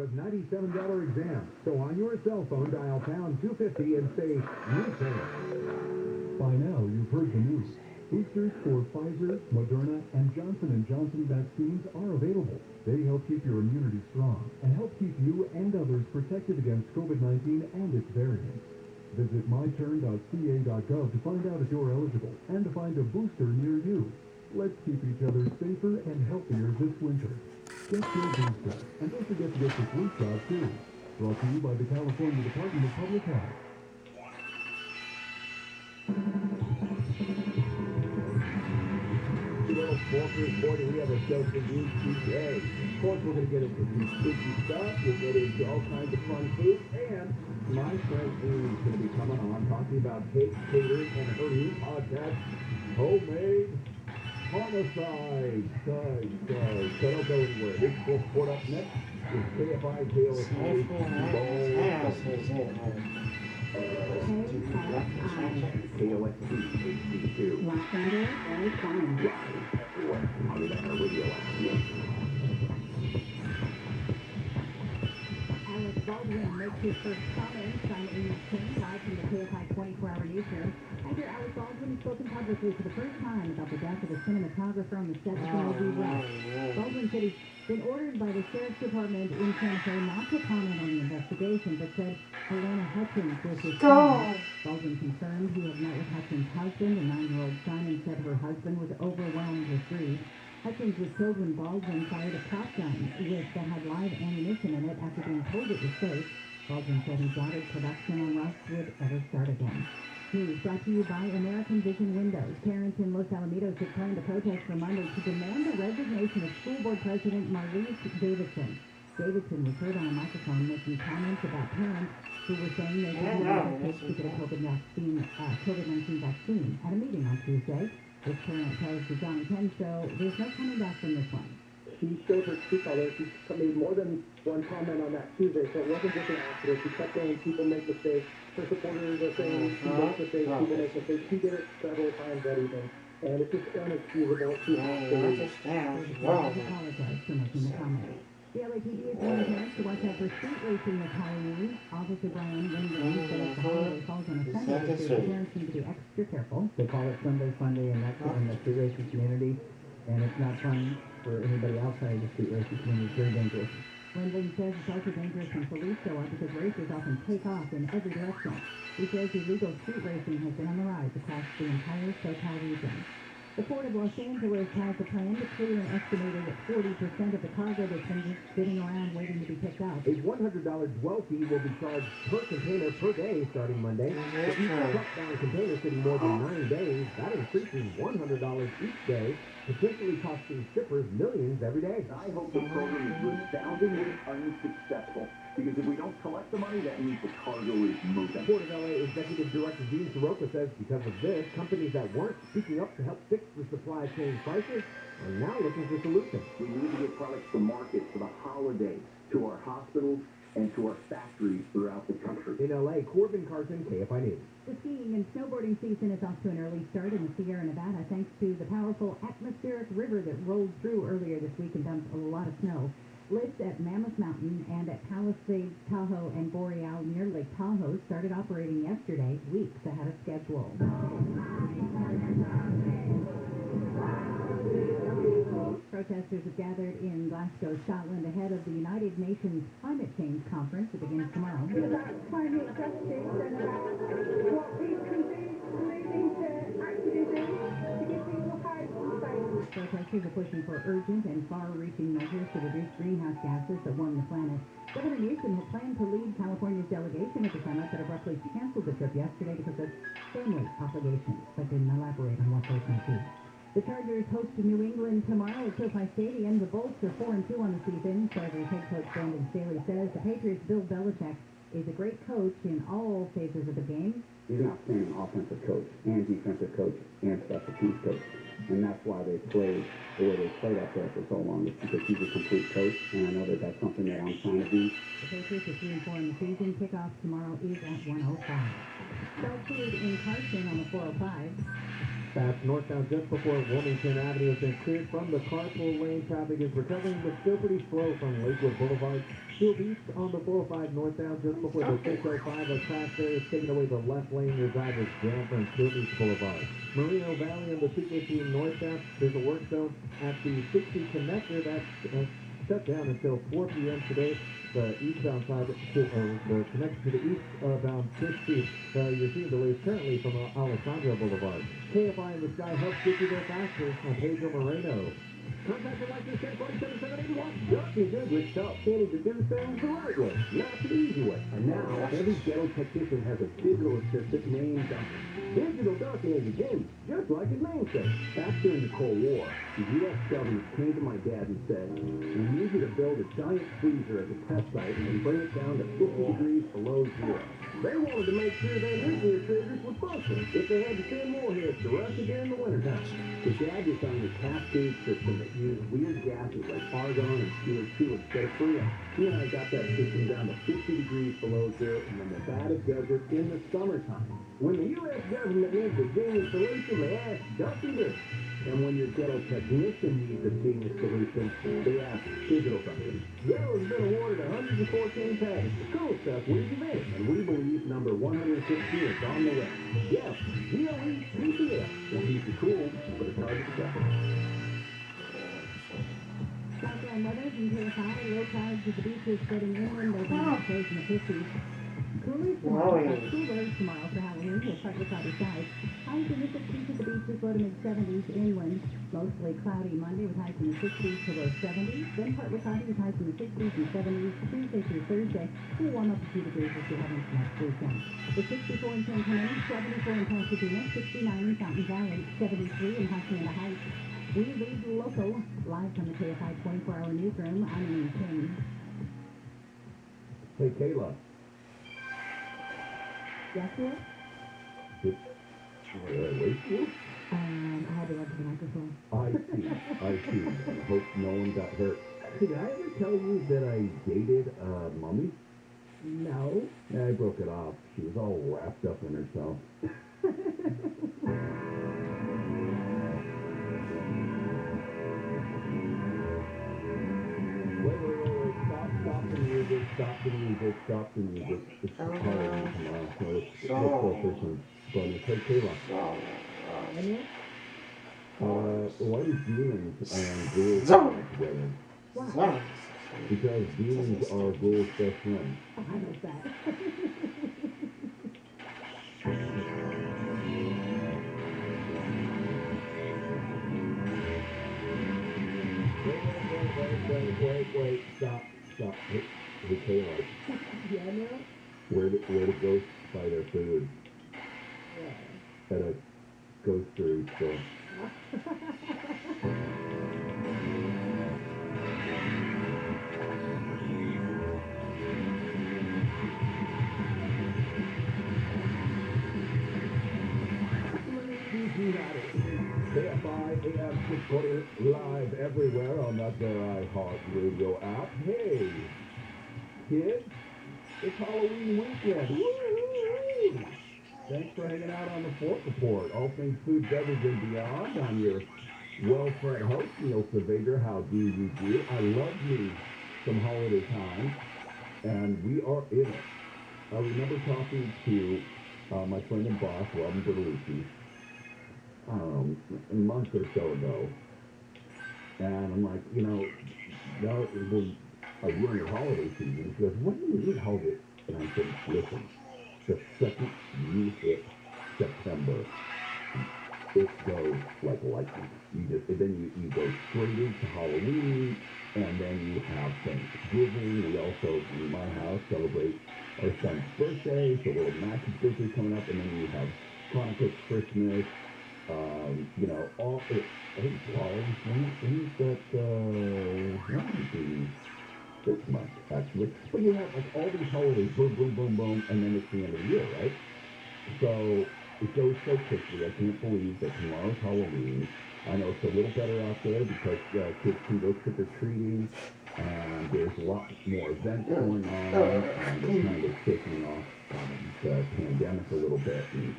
$97 exam. So on your cell phone, dial pound 250 and say new channel. By now, you've heard the news. Boosters for Pfizer, Moderna, and Johnson & Johnson vaccines are available. They help keep your immunity strong and help keep you and others protected against COVID-19 and its variants. Visit myturn.ca.gov to find out if you're eligible and to find a booster near you. Let's keep each other safer and healthier this winter. Get your booster, and don't forget to get the flu shot too. Brought to you by the California Department of Public Health. Walker's morning, we have a show for you today. Of course, we're going to get into some spooky stuff. We'll get into all kinds of fun food. And my friend Amy's going to be coming on talking about cake, catering, and her new podcast, Homemade Homicide. So don't go anywhere. This will report up next with KFI KOSC. KOSC HD2. Los Angeles, Arizona. Everywhere on the radio app. Alex Baldwin makes his first comments on AMC live from the KFI 24-hour newsroom. Actor Alex Baldwin has spoken publicly for the first time about the death of a cinematographer on the set of Kennedy West. Baldwin said he's been ordered by the Sheriff's Department in Santa Fe not to comment on the investigation, but said Alana Hutchins was his son. Baldwin confirmed he had met with Hutchins' husband, a 9-year-old son, and said her husband was overwhelmed with grief. Hutchins was killed when Baldwin fired a prop gun that had live ammunition in it after being told it was safe. Baldwin said he doubted production on Rust would ever start again. News brought to you by American Vision Windows. Parents in Los Alamitos have planned a protest for Monday to demand the resignation of school board president Maurice Davidson. Davidson was heard on a microphone making comments about parents who were saying they didn't want their kids to get a COVID-19 vaccine at a meeting on Tuesday. This parent tells the John 10 show there's no coming back from this one. She showed her true colors. She made more than one comment on that Tuesday, so it wasn't just an accident. She kept saying people make mistakes. Her supporters are saying she makes mistakes, people make mistakes. She did it several times that evening, and it's just inexcusable. She has to leave. Apologize for making the comment. The LAPD is warning parents to watch out for street racing this Halloween. Officer Brian Windley said if the holiday falls on a Sunday this year, parents need to be extra careful. They call it Sunday Funday, and that's in the street racing community, and it's not fun for anybody outside the street racing community. It's very dangerous. Windley says it's also dangerous when police show up because racers often take off in every direction. He says illegal street racing has been on the rise across the entire SoCal region. The Port of Los Angeles has a plan to clear an estimated 40% of the cargo that's been just sitting around waiting to be picked up. A $100 dwell fee will be charged per container per day starting Monday. For each truck-bound container sitting more than 9 days, that increases $100 each day, potentially costing shippers millions every day. I hope the program is resoundingly unsuccessful, because if we don't collect the money, that means the cargo is moving. Port of LA Executive Director Dean Soroka says because of this, companies that weren't speaking up to help fix the supply chain crisis are now looking for solutions. We need to get products to market for the holidays, to our hospitals, and to our factories throughout the country. In LA, Corbin Carson, KFI News. The skiing and snowboarding season is off to an early start in the Sierra Nevada thanks to the powerful atmospheric river that rolled through earlier this week and dumped a lot of snow. Lifts at Mammoth Mountain and at Palisades, Tahoe, and Boreal near Lake Tahoe started operating yesterday, weeks ahead of schedule. Protesters have gathered in Glasgow, Scotland, ahead of the United Nations Climate Change Conference that begins tomorrow. It's about climate justice and about what we can do moving to activism to give people hope and faith. Protesters are pushing for urgent and far-reaching measures to reduce greenhouse gases that warm the planet. Governor Newsom had planned to lead California's delegation at the summit, but abruptly canceled the trip yesterday because of family obligations, but didn't elaborate on what those might be. The Chargers host New England tomorrow at SoFi Stadium. The Bolts are 4-2 on the season. Chargers head coach Brandon Staley says the Patriots' Bill Belichick is a great coach in all phases of the game. He's an outstanding offensive coach and defensive coach and special teams coach. And that's why they played the way they played out there for so long. It's because he's a complete coach, and I know that that's something that I'm trying to do. The Patriots are 3-4 in the season. Kickoff tomorrow is at 1:05. Belfield in Carson on the 405. That's northbound just before Wilmington Avenue has been cleared from the carpool lane. Traffic is recovering, but still pretty slow from Lakewood Boulevard. Still east on the 405 northbound just before the 605. A crash there is taking away the left lane. Your drive is jammed from Still East Boulevard. Merino Valley on the 215 northbound. There's a work zone at the 60 connector that's shut down until 4 p.m. today. The eastbound side, the connection to the eastbound 60, you're seeing delays currently from Alessandro Boulevard. KFI in the Sky helps get you there faster on Pedro Moreno. Contact your license check 4771. Dusty Goodrich taught Sandy to do things the right way, not the easy way. And now, every ghetto technician has a digital assistant named Duncan. Digital Duncan is a genius, just like his namesake. Back during the Cold War, the U.S. government came to my dad and said, "We need you to build a giant freezer at the test site and bring it down to 50 degrees below zero." They wanted to make sure their nuclear triggers would function if they had to send warheads to Russia during the wintertime. The dad designed a cascade system that used weird gases like argon and CO2 instead of freon. He and I got that system down to 50 degrees below zero in the Nevada desert in the summertime. When the U.S. government needs a genius solution, they ask Dusty Goodrich. And when your ghetto technician needs a genius solution, they ask Digital Duncan. Ghetto has been awarded 114 patents. Cool stuff we've invented, and we believe number 115 is on the way. Yes, GLE-PPF. Well, he's the cool, but it's hard to tell. Southland weather from KFI. Low clouds at the beaches spreading inland over the coast in the 50s. Cooler tomorrow for Halloween with partly cloudy skies. Highs in the 60s at the beaches, low to mid-70s inland. Mostly cloudy Monday with highs in the 60s to low 70s. Then partly cloudy with highs in the 60s and 70s. Tuesday through Thursday will warm up a few degrees as we head into next weekend. The 64 in San Clemente, 74 in Pasadena, 69 in Fountain Valley, 73 in Hacienda Heights. We read local live from the KFI 24-hour newsroom. I'm Amy King. Hey, Kayla. Yes, sir? Wait for you? I had to run to the microphone. I see. I hope no one got hurt. Did I ever tell you that I dated a mummy? No. Yeah, I broke it off. She was all wrapped up in herself. Wait. Stop the music. It's Halloween tomorrow, so let's go for some bonus. Hey, Kayla. Why do demons and ghouls come together? Why? Because demons are ghouls' best friends. I know that. Wait, stop. Hey, Kayla. Yeah, no? Where do ghosts buy their food? Yeah. At a ghost food store. KFI AM 640 live everywhere on the iHeart Radio app. Hey, kids, it's Halloween weekend. Woo-hoo-hoo. Thanks for hanging out on the Fort Report. All things food, beverage, and beyond. I'm your well-fed host, Neil Savager. How do you do? I love me some holiday time, and we are in it. I remember talking to my friend and boss, Robin Bertolucci, a month or so ago, and I'm like, now we're in the holiday season. She goes, "What do you mean holiday?" And I said, "Listen, the second you hit September, it goes like lightning. You go straight into Halloween, and then you have Thanksgiving. We also, in my house, celebrate our son's birthday, so little Max's birthday coming up, and then you have Hanukkah, Christmas, all it. I think things that might be this month, actually. But you have like all these holidays, boom, boom, boom, boom, and then it's the end of the year, right? So it goes so quickly. I can't believe that tomorrow's Halloween. I know it's a little better out there because kids can go trick-or-treating, and there's a lot more events going on, and it's kind of kicking off the pandemic a little bit. And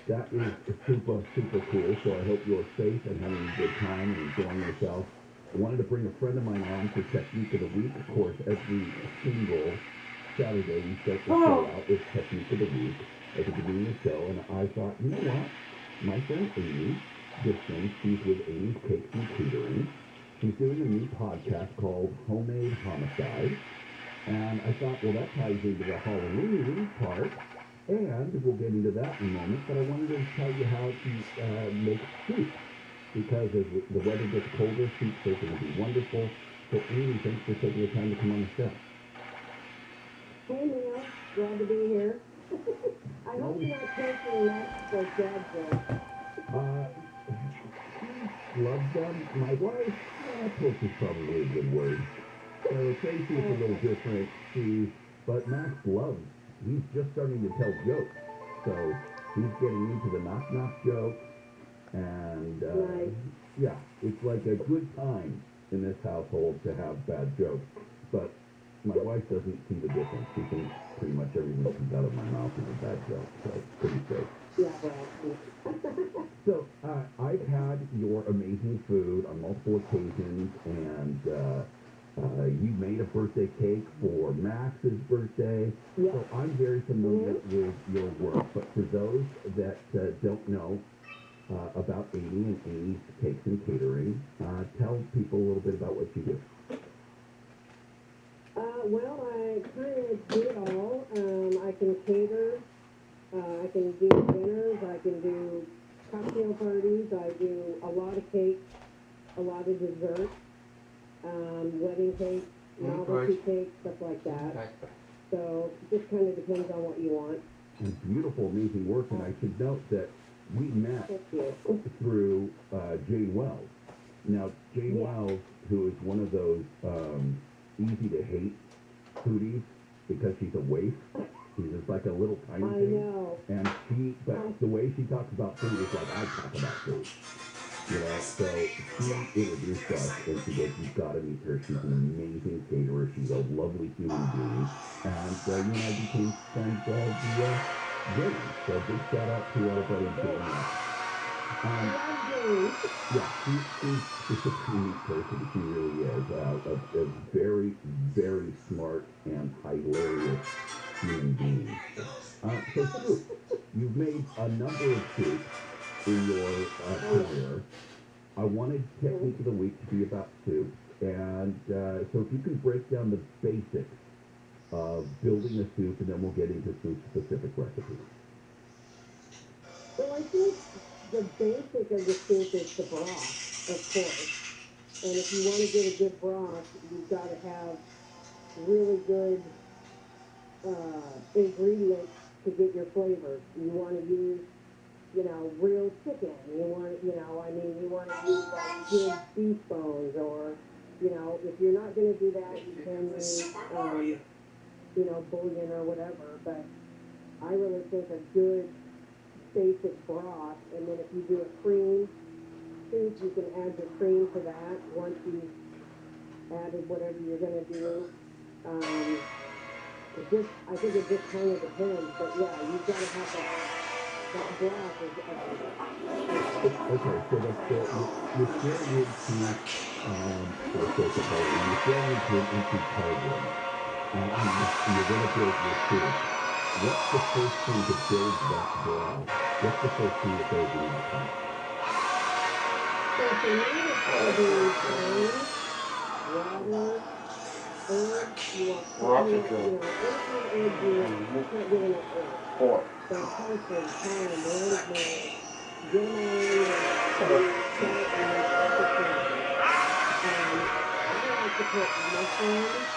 that is super, super cool. So I hope you're safe and having a good time and enjoying yourself. I wanted to bring a friend of mine on for Technique of the Week. Of course, every single Saturday we start the show out with Technique of the Week at the beginning of the show. And I thought, you know what? My friend Amy Dixon, she's with Amy's Cakes and Catering. She's doing a new podcast called Homemade Homicide. And I thought, well, that ties into the Halloween part. And we'll get into that in a moment. But I wanted to tell you how to make soup. Because as the weather gets colder, soups are going to be wonderful. So Amy, thanks for taking the time to come on the show. Hey, Neil. Glad to be here. I hope you're not taking that for Dad joke. Love them. My wife, close is probably a good word. So Tracy is a little different. But Max loves. He's just starting to tell jokes. So he's getting into the knock-knock jokes. And, yeah, it's like a good time in this household to have bad jokes. But my wife doesn't see the difference. She thinks pretty much everything that comes out of my mouth is a bad joke. So it's pretty safe. Yeah, well. So, I've had your amazing food on multiple occasions, and you made a birthday cake for Max's birthday. Yeah. So I'm very familiar with your work. But for those that don't know about Amy and Amy's Cakes and Catering, tell people a little bit about what you do. Well, I kind of do it all. I can cater. I can do dinners. I can do cocktail parties. I do a lot of cakes, a lot of desserts, wedding cakes, novelty cakes, stuff like that. So it just kind of depends on what you want. And beautiful, amazing work. And I should note that we met through Jane Wells. Now, Jane Wells, who is one of those easy-to-hate foodies because she's a waif. She's just like a little tiny thing. I know. And but the way she talks about food is like I talk about food. You know, so she introduced us and she goes, you've got to meet her. She's an amazing caterer. She's a lovely human being. And you and I became friends Jane. So big shout out to our buddy Jane. Yeah, she's a unique person. She really is. A very, very smart and hilarious human being. So soup. You've made a number of soups in your career. I wanted Technique of the Week to be about soup. And so if you can break down the basics of building a soup, and then we'll get into some specific recipes. Well, I think the basic of the soup is the broth, of course. And if you want to get a good broth, you've got to have really good ingredients to get your flavor. You want to use, real chicken. You want, you want to use like good beef bones, or, if you're not going to do that, you can use, bouillon or whatever. But I really think a good basic broth, and then if you do a cream soup, you can add your cream to that once you've added whatever you're going to do. I think it just kind of depends, but yeah, you've got to have that broth. Okay, so you're sharing it to, you're sharing it to an empty cauldron, and you're going to build your soup. What's the first thing to build that broth? What's the first thing to build in that pot? So for me, it's going to be water, herbs. You want anything herb you can't get enough herbs. So parsley, thyme, rosemary, cinnamon, salt, and I like to put mushrooms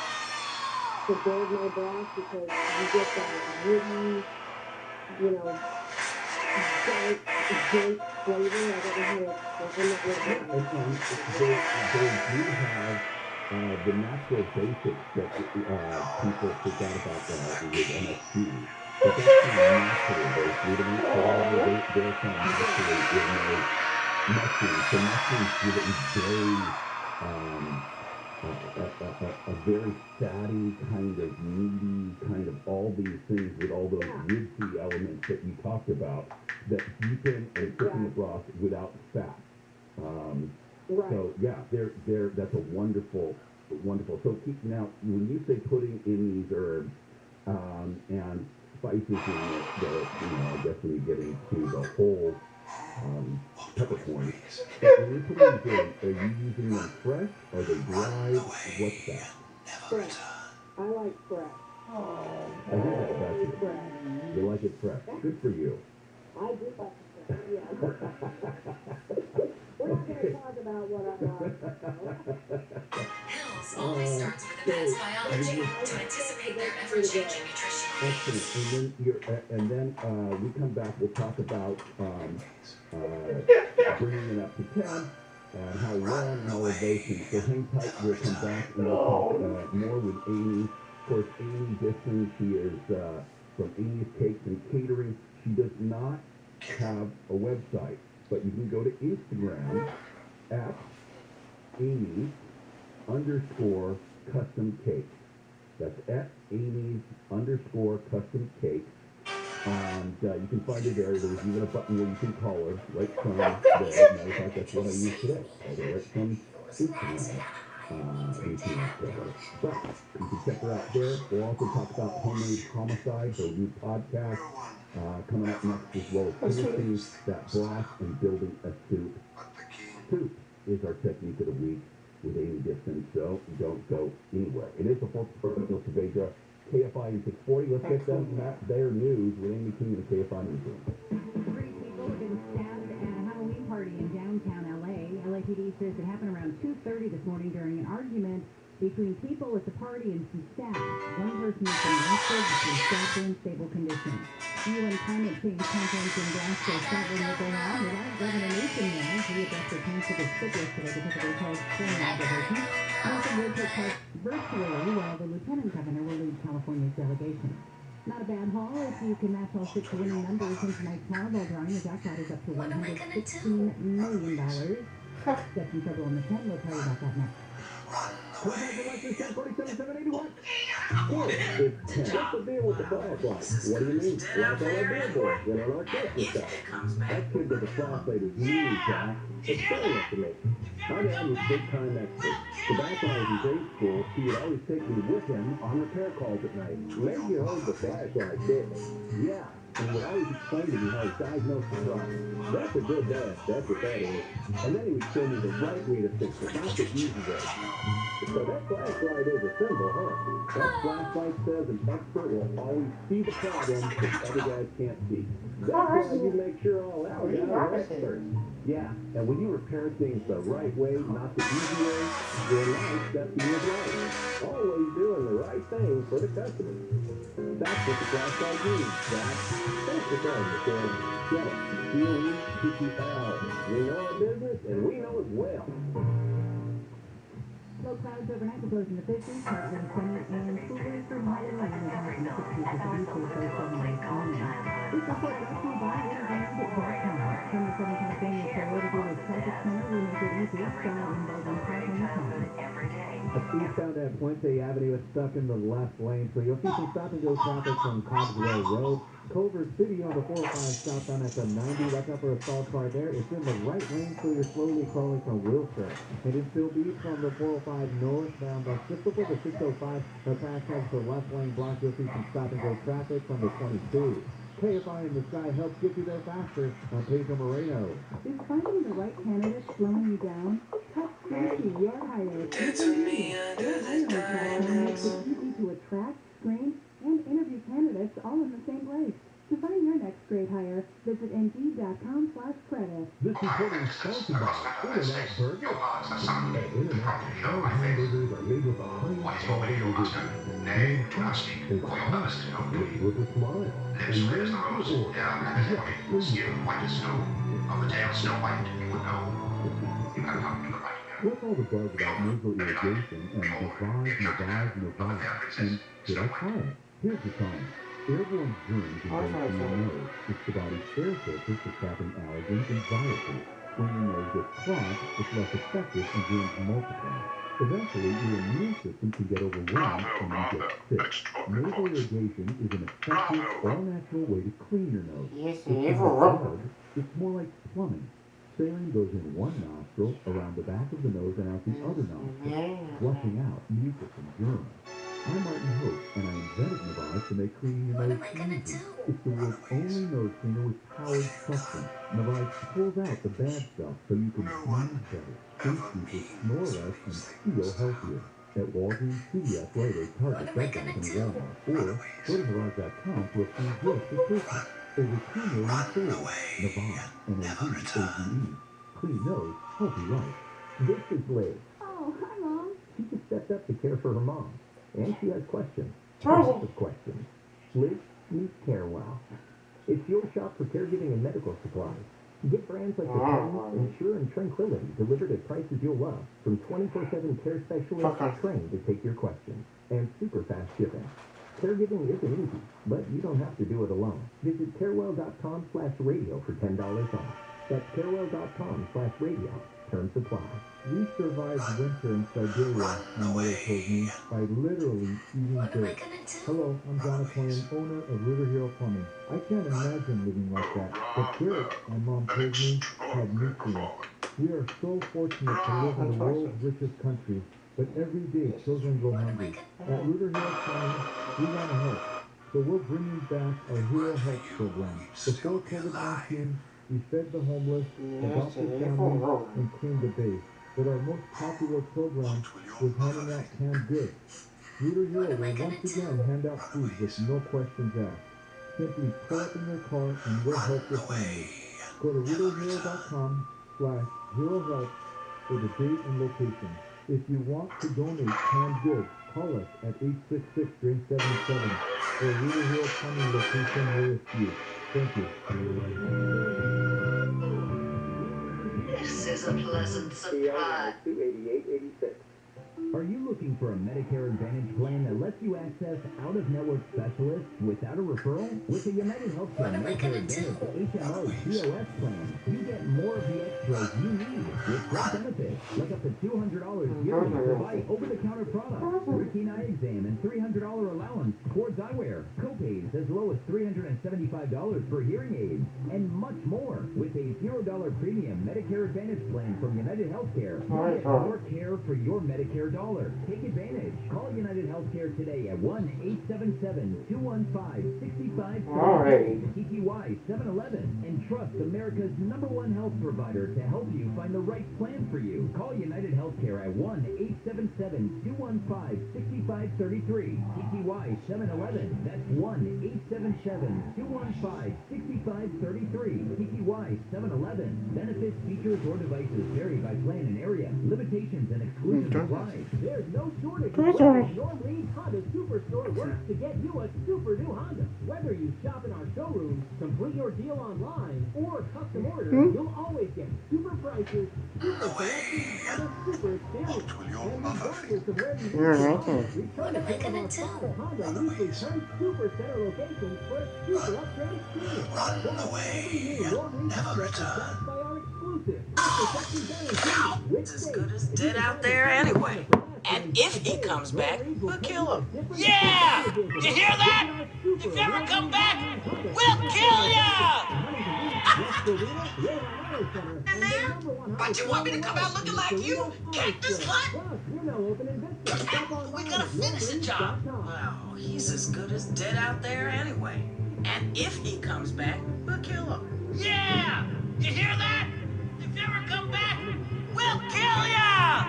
to build my broth because you get that woody, dark, dense flavor. I don't know how to, I'm not really good. They do have the natural basics that people forgot about with MSG. But that's kind of natural. Those glutamate, they're kind of naturally in those mushrooms. So mushrooms give it a very fatty, kind of meaty, kind of all these things with all those wood-free elements that you talked about. that's deepen and cooking the broth without fat. Right. So yeah, that's a wonderful. So now, when you say putting in these herbs and spices in the I guess when you get into the whole peppercorn, but when you're putting these in, are you using them fresh? Are they dried? What's that? Fresh. I like fresh. I hear that about you. Fresh. You like it fresh. Good for you. I do like fresh, yeah. We're not going to talk about what I like. Hills always starts with advanced biology to anticipate their ever-changing nutrition needs. Excellent. And then we come back. We'll talk about bringing it up to 10 and how long and all of those things. So hang tight. We'll come back and we'll talk more with Amy. Of course, Amy Dixon. She is from Amy's Cakes and Catering. She does not have a website, but you can go to Instagram at Amy_custom cakes. That's at Amy's_custom cakes. And you can find her there. There's even a button where you can call her right from there. Matter of fact, that's what I used today. Right from Instagram. You can check her out there. We'll also talk about Homemade Homicide, her new podcast, coming up next, as well as finishing that broth and building a soup. Soup is our technique of the week with Amy Dixon, so don't go anywhere. It is the fourth program of Savedra, KFI in 640. Let's get them their news with Amy King in the KFI newsroom. 3 people have been stabbed at a Halloween party in downtown LA. LAPD says it happened around 2:30 this morning during an argument between people at the party and some staff. One person has been arrested and staff are in stable condition. UN climate change conference in Glasgow, Scotland will go on without Governor Newsom there. He addressed the council sick yesterday because of the hotel's storm observation. Newsom will take part virtually while the lieutenant governor will lead California's delegation. Not a bad haul if you can match all 6 winning numbers in tonight's Powerball drawing. The jackpot is up to $116 million. Get in trouble on the 10. We'll tell you about that next. It's 10. What's the deal with the flashlight? What do you mean? Like all our billboards and on our Christmas stuff. That kid with the flashlight is me, Jack. It's showing it to me. My dad was a big-time expert. So back when I was in grade school, he would always take me with him on repair calls at night. Maybe you heard the flashlight, didn't you? Yeah. And he would always explain to me how he diagnosed the problem. That's a good dad, that's what that is. And then he would show me the right way to fix it, not the easy way. So that flashlight is a symbol, huh? That flashlight says an expert will always see the problem that other guys can't see. That's why you make sure all our guys are experts. Yeah, and when you repair things the right way, not the easy way, your life definitely is right. Always doing the right thing for the customer. That's what the flashlight means, Jack. Thanks for telling me, kid. Get it. COE-PPL. We know our business, and we know it well. Low clouds overnight, the lows in the 50s, partly sunny and cooler from higher and the highs in the 60s with the beaches, both sunny and sunny. This report brought to you by Internet.com. From the Southern California Toyota Dealers Traffic Center, we make it easy, style and building parking time. Eastbound at Puente Avenue is stuck in the left lane, so you'll see some stop-and-go traffic from Cogswell Road. Culver City on the 405 southbound at the 90. Watch out for a stalled car there. It's in the right lane, so you're slowly crawling from Wilshire. And in Still Beach from the 405 northbound, just before the 605, the pass has the left lane blocked. You'll see some stop-and-go traffic from the 22. KFI in the Sky helps get you there faster on Pedro Moreno. Is finding the right candidate slowing you down? Cut Safety, your hire. It's me under the diamond. Makes it easy to attract, screen, and interview candidates all in the same place. To find your next great hire, visit Indeed.com/credit. This report is sponsored by In-N-Out Burger. At In-N-Out, our hamburgers are made with the highest quality ingredients. Made fresh, over hot, with a smile. And made to order. Just for you. What's all the buzz about nasal irrigation and Navive? And did I try it? Here's the sign. Airborne germs invade from your nose. It's the body's air filter for trapping allergens and viruses. When your nose gets clogged, it's less effective and germs multiply. Eventually, your immune system can get overwhelmed and you get sick. Nasal irrigation is an effective, all-natural way to clean your nose. It's not hard. It's more like plumbing. Saline goes in one nostril, around the back of the nose, and out the other nostril, flushing out mucus and germs. I'm Martin Hope, and I invented Navistar to make cleaning your nose easy. It's the world's only nose cleaner with powered suction. Navistar pulls out the bad stuff so you can breathe better, think deeper, snore less, and feel healthier. At Walgreens, CVS, Rite Aid, Target, Bed Bath, and Walmart. Or go to Navistar.com for a free gift for Christmas. Over 2 million sales. Navistar, N-A-V-A-Z-E. Clean nose, healthy life. This is Liz. Oh, hi, Mom. She just stepped up to care for her mom. And she has questions. Lots of questions. Liz needs Carewell. It's your shop for caregiving and medical supplies. Get brands like the Titans, Ensure, and Tranquility delivered at prices you'll love. From 24/7 care specialists trained to take your questions. And super fast shipping. Caregiving isn't easy, but you don't have to do it alone. Visit carewell.com/radio for $10 off. That's carewell.com/radio. Terms apply. We survived winter in Siberia, my mother told me, by literally eating dirt. Hello, I'm John Aquarian, owner of River Hero Plumbing. I can't imagine living like that, but dirt, my mom told me, had nutrients. We are so fortunate to live in the world's richest country, but every day children go hungry. At River Hero Plumbing, we want to help. So we're bringing back our Hero Help program. Before COVID-19, we fed the homeless, adopted families, and cleaned the bay. But our most popular program was handing out canned goods. River Hero will once again hand out food with no questions asked. Simply pull up in your car and we'll help your family. Go to RiverHero.com/HeroHelp for the date and location. If you want to donate canned goods, call us at 866-DRINK77 or River Hero Plumbing location nearest you. Thank you. This is a pleasant surprise. 288.86. Are you looking for a Medicare Advantage plan that lets you access out-of-network specialists without a referral? With the United Healthcare Medicare Advantage HMO POS plan, you get more of the extras you need with great benefits, like up to $200 yearly to buy over-the-counter products, routine eye exam, and $300 allowance towards eyewear, copays as low as $375 for hearing aids, and much more. With a $0 premium Medicare Advantage plan from United Healthcare, you get more care for your Medicare dollar. Take advantage. Call United Healthcare today at 1-877-215-6533, TTY 711, and trust America's #1 health provider to help you find the right plan for you. Call United Healthcare at 1-877-215-6533, TTY 711. That's 1-877-215-6533, TTY 711. Benefits, features, or devices vary by plan and area. Limitations and exclusions apply. There's no shortage of ways Norman's Honda Superstore works to get you a super new Honda. Whether you shop in our showrooms, complete your deal online, or custom order, you'll always get super prices, super selection, and a super experience. And regardless of where you live, return to one of our 5 Honda loosely turned super center locations for a super upgrade experience. Every new Norman's Honda is backed by our exclusive protection guarantee. It's as good as dead out there anyway. And if he comes back, we'll kill him. Yeah! Did you hear that? If you ever come back, we'll kill ya! In there? But you want me to come out looking like you? Cactus Butt? We gotta finish the job. Well, he's as good as dead out there anyway. And if he comes back, we'll kill him. Yeah! You hear that? If you ever come back, we'll kill ya!